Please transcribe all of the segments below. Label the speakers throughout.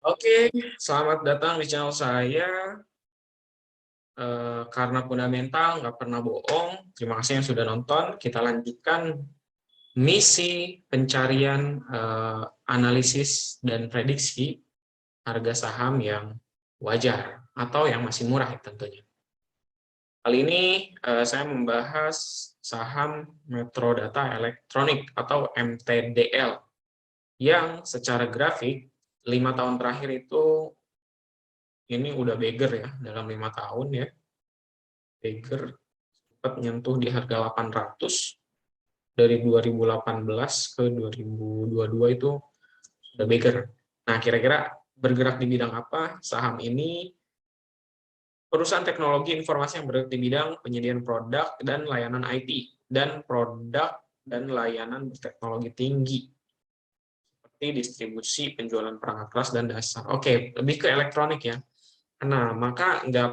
Speaker 1: Oke, selamat datang di channel saya. Karena fundamental, nggak pernah bohong. Terima kasih yang sudah nonton. Kita lanjutkan misi pencarian analisis dan prediksi harga saham yang wajar atau yang masih murah tentunya. Kali ini saya membahas saham Metro Data Elektronik atau MTDL yang secara grafik 5 tahun terakhir itu ini udah beggar ya, dalam 5 tahun ya. Beggar sempat nyentuh di harga 800 dari 2018 ke 2022 itu udah beggar. Nah, kira-kira bergerak di bidang apa? Saham ini perusahaan teknologi informasi yang bergerak di bidang penyediaan produk dan layanan IT dan produk dan layanan berteknologi tinggi seperti distribusi, penjualan perangkat keras dan dasar. Oke, lebih ke elektronik ya. Nah, maka nggak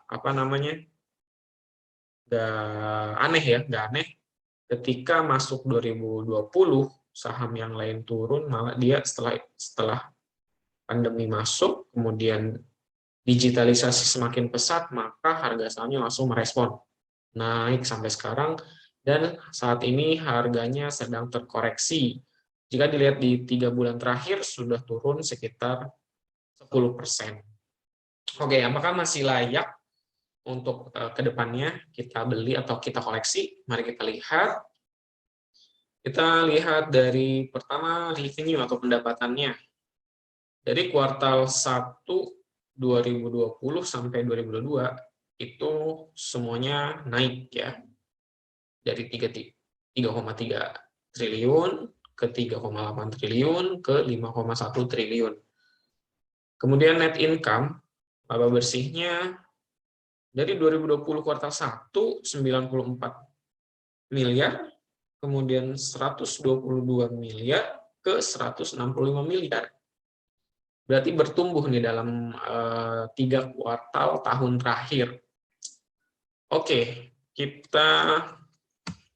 Speaker 1: apa namanya, nggak aneh ya, nggak aneh ketika masuk 2020 saham yang lain turun, malah dia setelah pandemi masuk, kemudian digitalisasi semakin pesat, maka harga sahamnya langsung merespon naik sampai sekarang, dan saat ini harganya sedang terkoreksi. Jika dilihat di 3 bulan terakhir sudah turun sekitar 10%. Oke, apakah masih layak untuk kedepannya kita beli atau kita koleksi? Mari kita lihat. Kita lihat dari pertama revenue atau pendapatannya. Dari kuartal 1 2020 sampai 2022 itu semuanya naik ya. Dari 3,3 triliun ke 3,8 triliun ke 5,1 triliun. Kemudian net income, laba bersihnya dari 2020 kuartal 1 94 miliar, kemudian 122 miliar ke 165 miliar. Berarti bertumbuh nih dalam 3 kuartal tahun terakhir. Oke, kita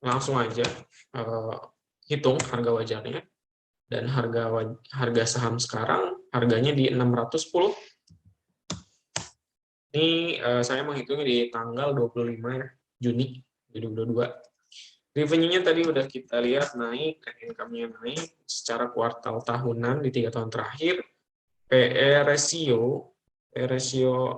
Speaker 1: langsung aja hitung harga wajarnya. Dan harga saham sekarang harganya di 610. Ini saya menghitungnya di tanggal 25 Juni 2022. Revenue-nya tadi udah kita lihat naik, net income-nya naik secara kuartal tahunan di 3 tahun terakhir. PE ratio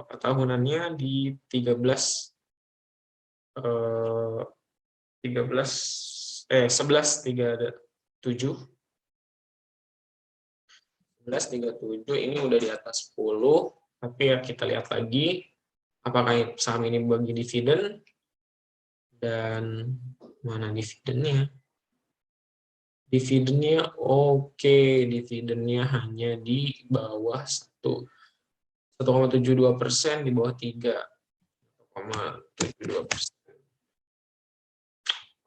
Speaker 1: tahunannya di 11,37 ini udah di atas 10, tapi ya kita lihat lagi apakah saham ini bagi dividen, dan mana dividennya? Dividennya oke, dividennya hanya di bawah 1,72%, di bawah 3,72%.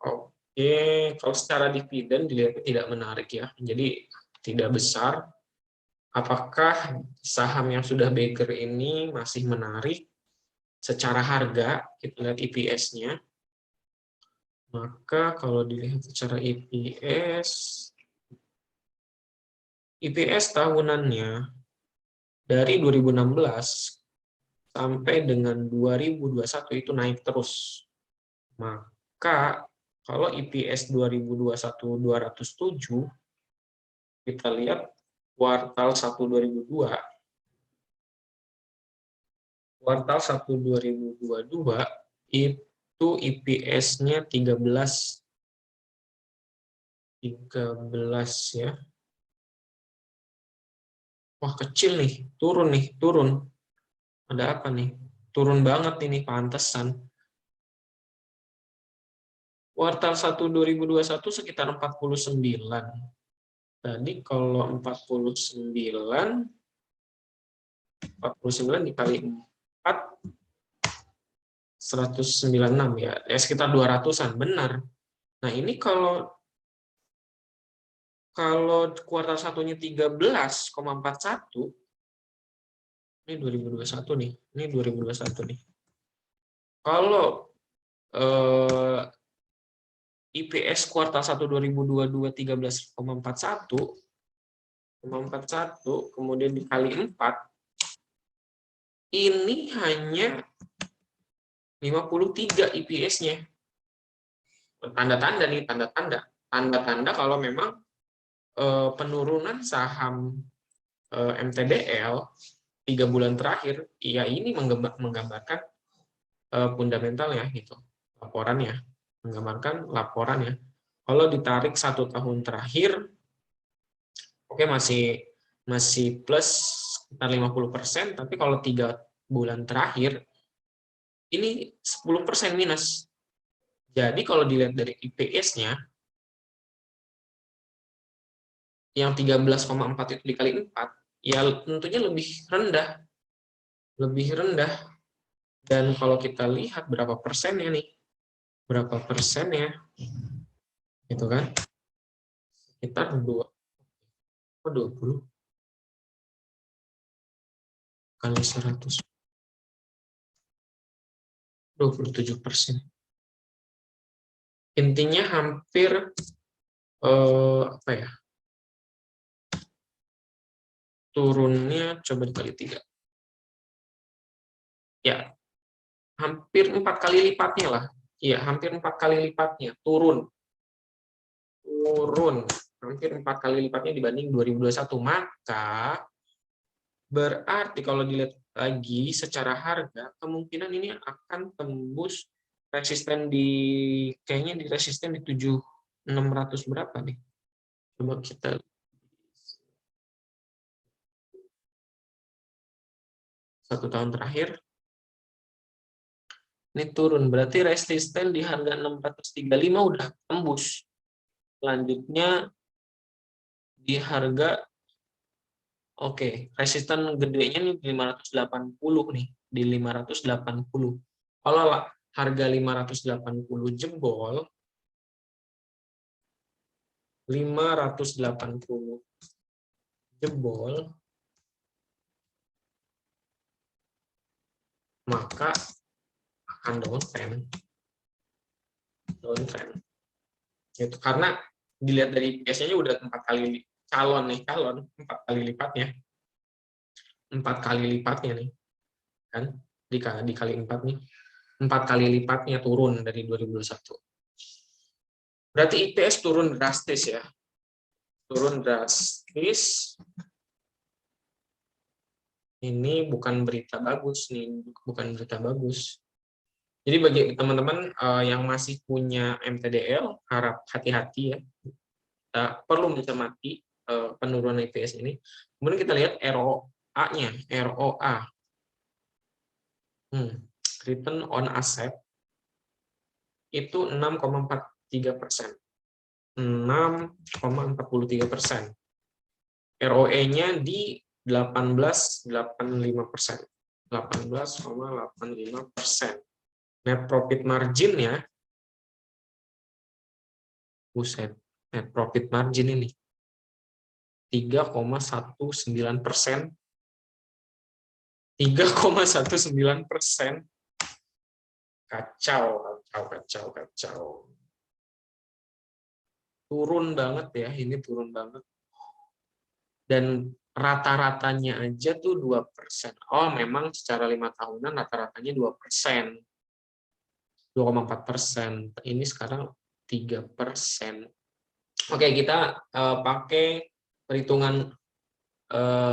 Speaker 1: Oke, kalau secara dividen dilihat tidak menarik ya, jadi tidak besar. Apakah saham yang sudah beggar ini masih menarik secara harga? Kita lihat EPS-nya. Maka kalau dilihat secara EPS tahunannya dari 2016 sampai dengan 2021 itu naik terus. Maka kalau EPS 2021 207, kita lihat kuartal 1 2002, kuartal 1 2022 itu EPS-nya 13 ya. Wah, kecil nih, turun. Ada apa nih? Turun banget ini, pantesan. Kuartal 1 2021 sekitar 49. Tadi kalau 49 dikali 4, 196 ya. Sekitar 200-an, benar. Nah, ini kalau kuartal satunya 13,41, ini 2021 nih. Ini 2021 nih. Kalau IPS kuartal 1 2022 13,41, 0,41 kemudian dikali 4, ini hanya 53 EPS-nya. Tanda-tanda nih, tanda-tanda. Tanda-tanda kalau memang penurunan saham MTDL 3 bulan terakhir, ya ini menggambarkan fundamentalnya gitu, laporannya, menggambarkan laporannya. Kalau ditarik 1 tahun terakhir, oke masih plus sekitar 50%, tapi kalau 3 bulan terakhir ini 10% minus. Jadi kalau dilihat dari IPS-nya yang 13,4 itu dikali 4, ya tentunya lebih rendah. Lebih rendah. Dan kalau kita lihat berapa persennya nih, berapa persennya, gitu kan? Sekitar 20 kali 100, 27%. Intinya hampir apa ya? Turunnya coba dikali 3. Ya, hampir 4 kali lipatnya lah. Iya, hampir 4 kali lipatnya turun. Hampir 4 kali lipatnya dibanding 2021. Maka berarti kalau dilihat lagi secara harga, kemungkinan ini akan tembus resisten kayaknya di resisten di 7.600 berapa nih? Coba kita 1 tahun terakhir. Ini turun, berarti resisten di harga 635 udah tembus. Selanjutnya di harga, oke, resisten gedenya nih di 580 nih, di 580. Kalau harga 580 jebol, 580 jebol, maka akan downtrend. Itu karena dilihat dari biasanya udah 4 kali calon 4 kali lipatnya. 4 kali lipatnya nih. Kan? Dikali 4 nih. 4 kali lipatnya turun dari 2021. Berarti IPS turun drastis ya. Turun drastis. Ini bukan berita bagus nih, bukan berita bagus. Jadi bagi teman-teman yang masih punya MTDL, harap hati-hati ya. Perlu mencermati penurunan IPS ini. Kemudian kita lihat ROA-nya, ROA. Return on asset itu 6,43%. 6,43%. ROE-nya di 18,85%. 18,85%. Net profit margin-nya, buset, net profit margin ini 3,19%. 3,19%. Kacau. Turun banget ya, ini turun banget. Dan rata-ratanya aja tuh 2%. Oh, memang secara 5 tahunan rata-ratanya 2%. 2,4%. Ini sekarang 3%. Oke, kita pakai perhitungan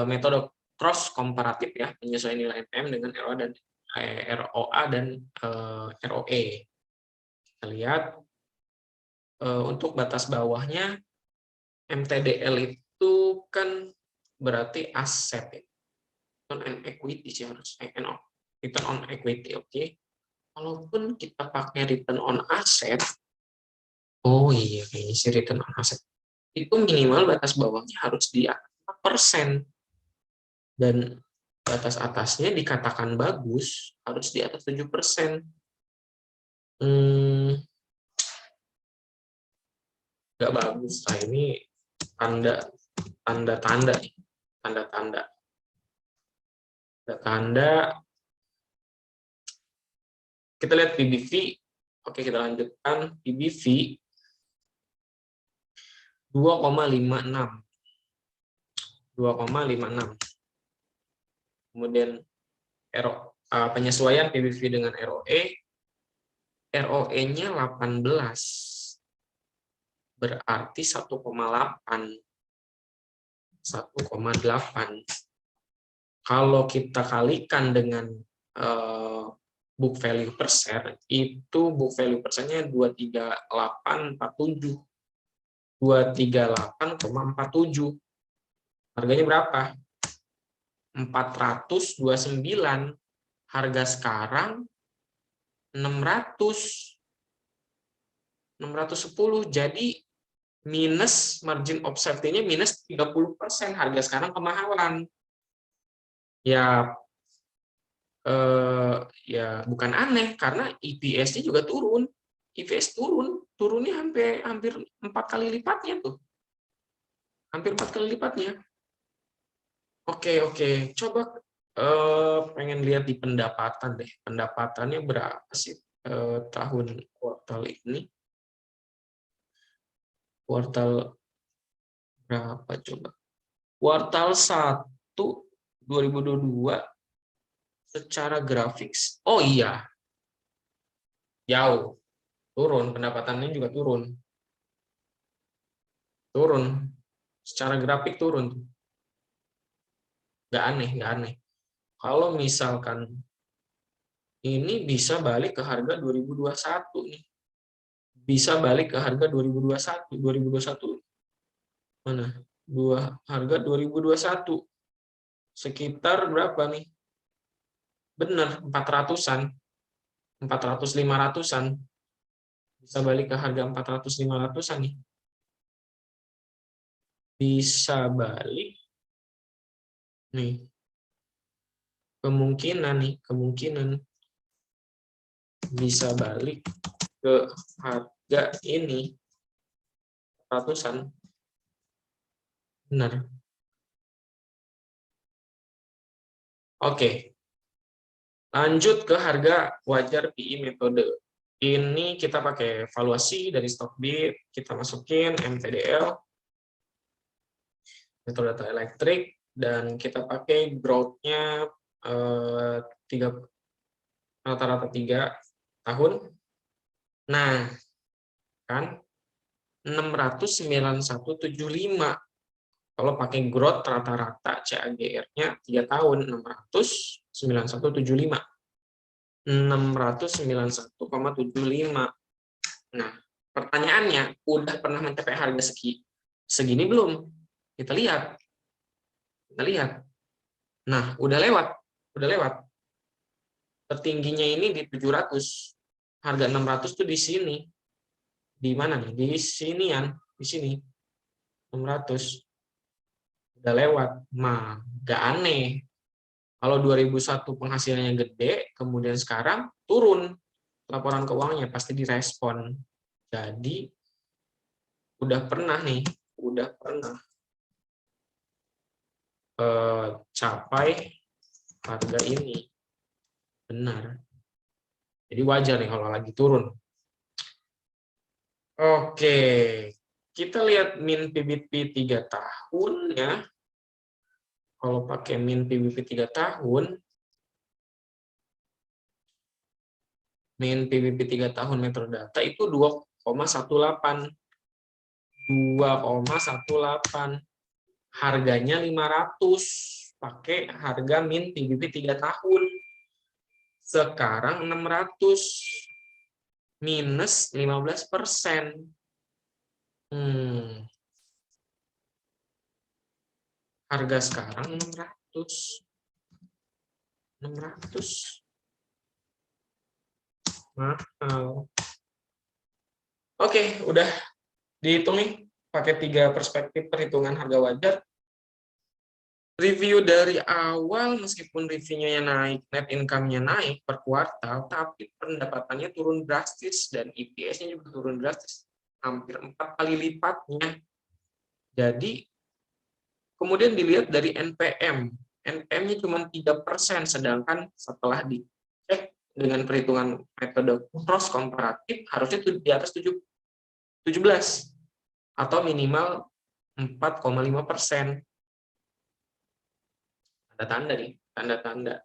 Speaker 1: metode cross komparatif ya, penyesuaian nilai NPM dengan ROA dan ROE. Kita lihat untuk batas bawahnya MTDL itu kan berarti aset ya. Return on equity sih harus return on equity, oke. Walaupun kita pakai return on asset, oh iya kayaknya sih return on asset itu minimal batas bawahnya harus di 4%. Dan batas atasnya dikatakan bagus harus di atas 7%. Nggak bagus. Nah, ini tanda-tanda nih. Tanda-tanda. Kita lihat PBV. Oke, kita lanjutkan. PBV 2,56. 2,56. Kemudian penyesuaian PBV dengan ROE, ROE-nya 18, berarti 1,8. Kalau kita kalikan dengan book value per share, itu book value per share-nya 238,47. 238,47. Harganya berapa? 429. Harga sekarang 610. Jadi minus margin of safety-nya minus 30%. Harga sekarang kemahalan. Ya bukan aneh karena EPS-nya juga turun. EPS turunnya hampir 4 kali lipatnya tuh. Hampir 4 kali lipatnya. Oke. Coba pengen lihat di pendapatan deh. Pendapatannya berapa sih tahun kuartal ini? Kuartal berapa coba? Kuartal 1 2022 secara grafik. Oh iya. Jauh. Turun, pendapatannya juga turun. Secara grafik turun. Nggak aneh. Kalau misalkan ini bisa balik ke harga 2021 nih. Bisa balik ke harga 2021. 2021 mana? Harga 2021. Sekitar berapa nih? Benar, 400-an. 400-500-an. Bisa balik ke harga 400-500-an nih. Bisa balik nih. Kemungkinan bisa balik ke harga ini 400-an. Benar. Oke. Lanjut ke harga wajar PI metode. Ini kita pakai valuasi dari Stockbit, kita masukin MTDL, metode data elektrik, dan kita pakai growth-nya rata-rata 3 tahun. Nah, kan 691,75. Kalau pakai growth rata-rata CAGR-nya 3 tahun, 691,75. 691,75. Nah, pertanyaannya, udah pernah mencapai harga segini belum? Kita lihat. Nah, udah lewat. Tertingginya ini di 700. Harga 600 tuh di sini. Di mana nih? Di sinian, di sini. 600. Udah lewat. Mah, gak aneh. Kalau 2001 penghasilannya gede, kemudian sekarang turun laporan keuangannya, pasti direspon. Jadi, udah pernah capai harga ini. Benar. Jadi wajar nih kalau lagi turun. Oke, kita lihat min PBT 3 tahun ya. Kalau pakai min PBT 3 tahun, min PBT 3 tahun Metrodata itu 2,18. 2,18. Harganya 500. Pakai harga min PBT 3 tahun. Sekarang 600. Minus 15%. Harga sekarang 600. Mahal. Oke, udah dihitung nih pakai 3 perspektif perhitungan harga wajar. Review dari awal, meskipun revenue-nya naik, net income-nya naik per kuartal, tapi pendapatannya turun drastis dan EPS-nya juga turun drastis, hampir 4 kali lipatnya. Jadi, kemudian dilihat dari NPM. NPM-nya cuma 3%, sedangkan setelah dicek dengan perhitungan metode cross komparatif, harusnya di atas 17, atau minimal 4,5%. tanda-tanda nih, tanda-tanda.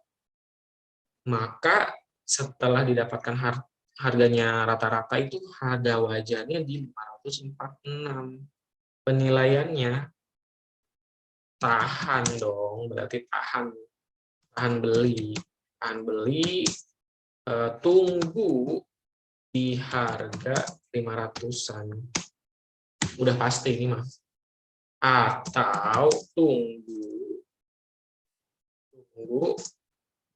Speaker 1: Maka setelah didapatkan harganya rata-rata itu harga wajarnya di 546. Penilaiannya tahan dong, berarti tahan beli, tunggu di harga 500-an. Udah pasti ini, Mas. Atau tunggu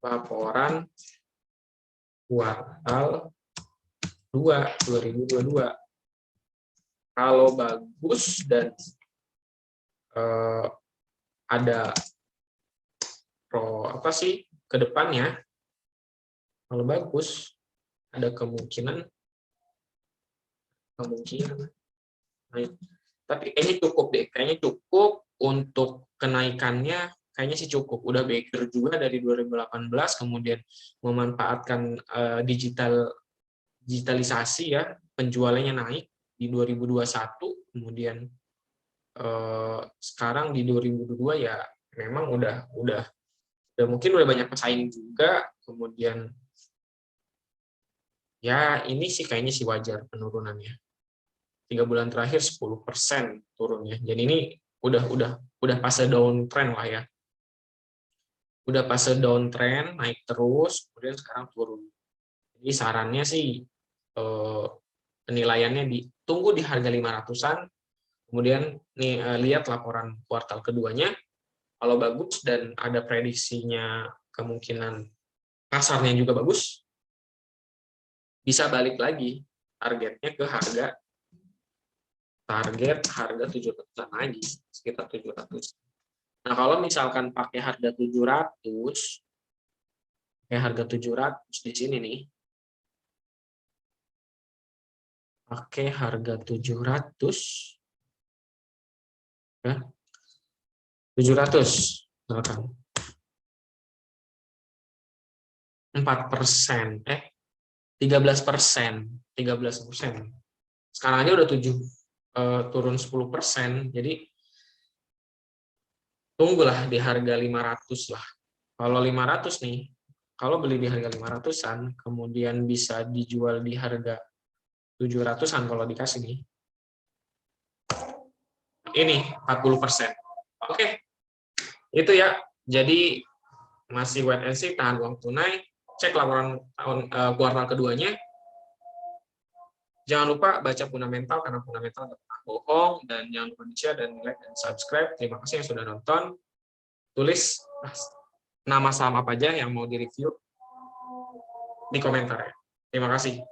Speaker 1: laporan kuartal 2 2022. Kalau bagus dan ada ke depannya, kalau bagus ada kemungkinan. Nah, tapi kayaknya cukup deh, untuk kenaikannya, kayaknya sih cukup. Udah baker juga dari 2018, kemudian memanfaatkan digitalisasi ya, penjualannya naik di 2021, kemudian sekarang di 2022 ya memang udah mungkin udah banyak pesaing juga, kemudian ya ini sih kayaknya sih wajar penurunannya. 3 bulan terakhir 10% turunnya. Jadi ini udah fase downtrend lah ya. Udah fase downtrend, naik terus, kemudian sekarang turun. Jadi sarannya sih penilaiannya ditunggu di harga 500-an, kemudian nih lihat laporan kuartal keduanya, kalau bagus dan ada prediksinya kemungkinan pasarnya juga bagus, bisa balik lagi targetnya ke target harga 700-an lagi, sekitar 700. Nah, kalau misalkan pakai harga 700, di sini nih, pakai harga 700, ya, 700, misalkan 4%, 13%, sekarang aja udah turun 10%, jadi tunggulah di harga 500 lah. Kalau 500 nih, kalau beli di harga 500-an, kemudian bisa dijual di harga 700-an kalau dikasih nih. Ini 40%. Oke. Itu ya. Jadi masih wait and see, tahan uang tunai, cek laporan kuartal keduanya. Jangan lupa baca fundamental, karena fundamental tidak pernah bohong, dan jangan lupa di-share dan like dan subscribe. Terima kasih yang sudah nonton. Tulis nama saham apa aja yang mau direview di komentar ya. Terima kasih.